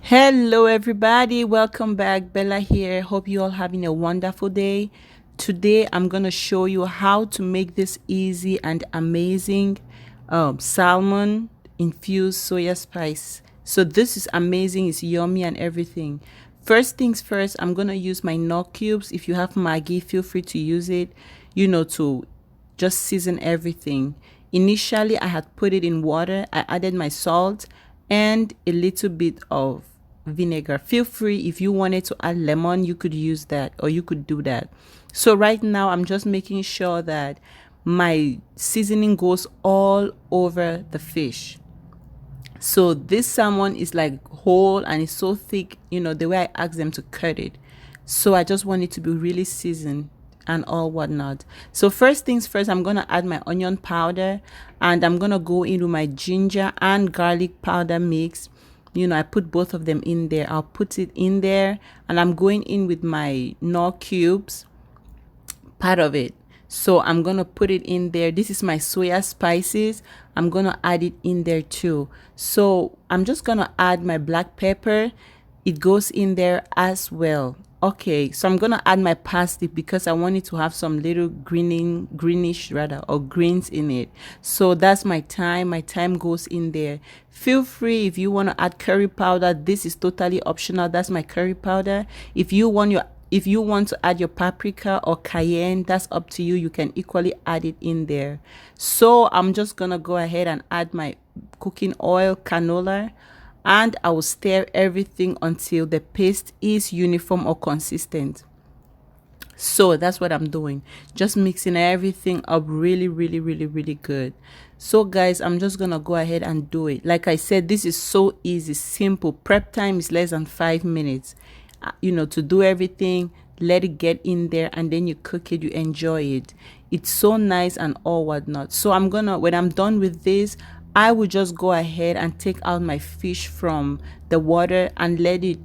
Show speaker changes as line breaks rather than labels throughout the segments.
Hello, everybody. Welcome back. Bella here. Hope you all having a wonderful day. Today, I'm gonna show you how to make this easy and amazing salmon infused soya spice. So this is amazing. It's yummy and everything. First things first, I'm gonna use my knorr cubes. If you have Maggi, feel free to use it. To just season everything. Initially, I had put it in water. I added my salt and a little bit of vinegar. Feel free, if you wanted to add lemon, you could use that, or you could do that. So right now, I'm just making sure that my seasoning goes all over the fish. So this salmon is like whole and it's so thick, the way I asked them to cut it. So I just want it to be really seasoned and all whatnot. So first things first, I'm gonna add my onion powder and I'm gonna go into my ginger and garlic powder mix. I put both of them in there. I'll put it in there and I'm going in with my knorr cubes, part of it. So I'm gonna put it in there. This is my soya spices. I'm gonna add it in there too. So I'm just gonna add my black pepper. It goes in there as well. Okay, so I'm gonna add my parsley because I want it to have some little greenish rather, or greens in it. So that's my thyme. My thyme goes in there. Feel free if you want to add curry powder. This is totally optional. That's my curry powder. If you want to add your paprika or cayenne, that's up to you. You can equally add it in there. So I'm just gonna go ahead and add my cooking oil, canola, and I will stir everything until the paste is uniform or consistent. So that's what I'm doing, just mixing everything up really, really, really, really good. So guys, I'm just gonna go ahead and do it. Like I said, this is so easy, simple. Prep time is less than 5 minutes. To do everything, let it get in there, and then you cook it, you enjoy it. It's so nice and all whatnot. So when I'm done with this, I will just go ahead and take out my fish from the water and let it,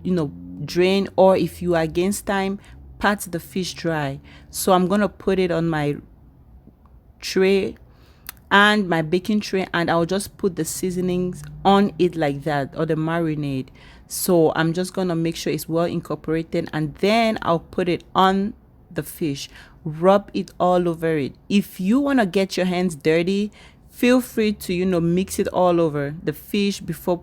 drain, or if you are against time, pat the fish dry. So I'm gonna put it on my tray and my baking tray, and I'll just put the seasonings on it like that, or the marinade. So I'm just gonna make sure it's well incorporated, and then I'll put it on the fish, rub it all over it. If you want to get your hands dirty, feel free to mix it all over the fish before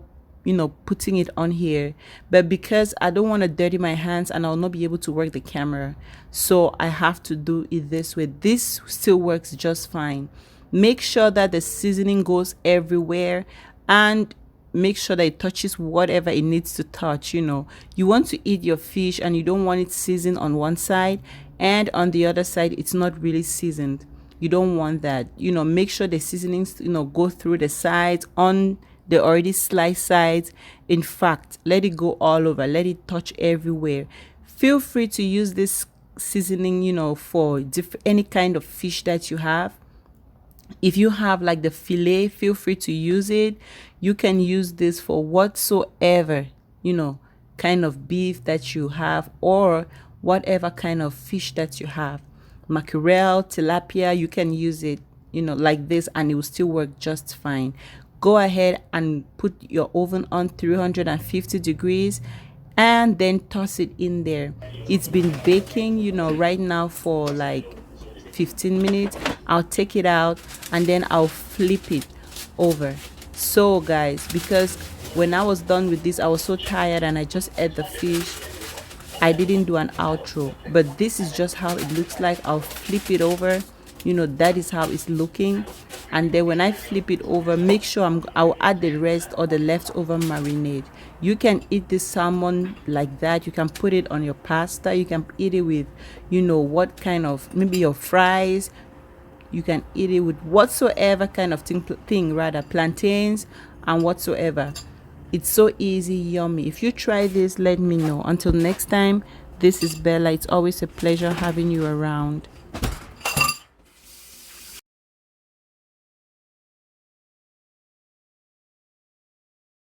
putting it on here. But because I don't want to dirty my hands and I'll not be able to work the camera, so I have to do it this way. This still works just fine. Make sure that the seasoning goes everywhere, and make sure that it touches whatever it needs to touch. You want to eat your fish and you don't want it seasoned on one side and on the other side it's not really seasoned. You don't want that. Make sure the seasonings go through the sides, on the already sliced sides. In fact, let it go all over, let it touch everywhere. Feel free to use this seasoning for any kind of fish that you have. If you have like the fillet, feel free to use it. You can use this for whatsoever kind of beef that you have, or whatever kind of fish that you have. Mackerel, tilapia, you can use it like this, and it will still work just fine. Go ahead and put your oven on 350 degrees and then toss it in there. It's been baking right now for like 15 minutes. I'll take it out and then I'll flip it over. So guys, because when I was done with this, I was so tired and I just ate the fish, I didn't do an outro, but this is just how it looks like. I'll flip it over. That is how it's looking. And then when I flip it over, make sure I'll add the rest or the leftover marinade. You can eat this salmon like that. You can put it on your pasta. You can eat it with what kind of, maybe your fries. You can eat it with whatsoever kind of thing rather, plantains and whatsoever. It's so easy, yummy. If you try this, let me know. Until next time, this is Bella. It's always a pleasure having you around.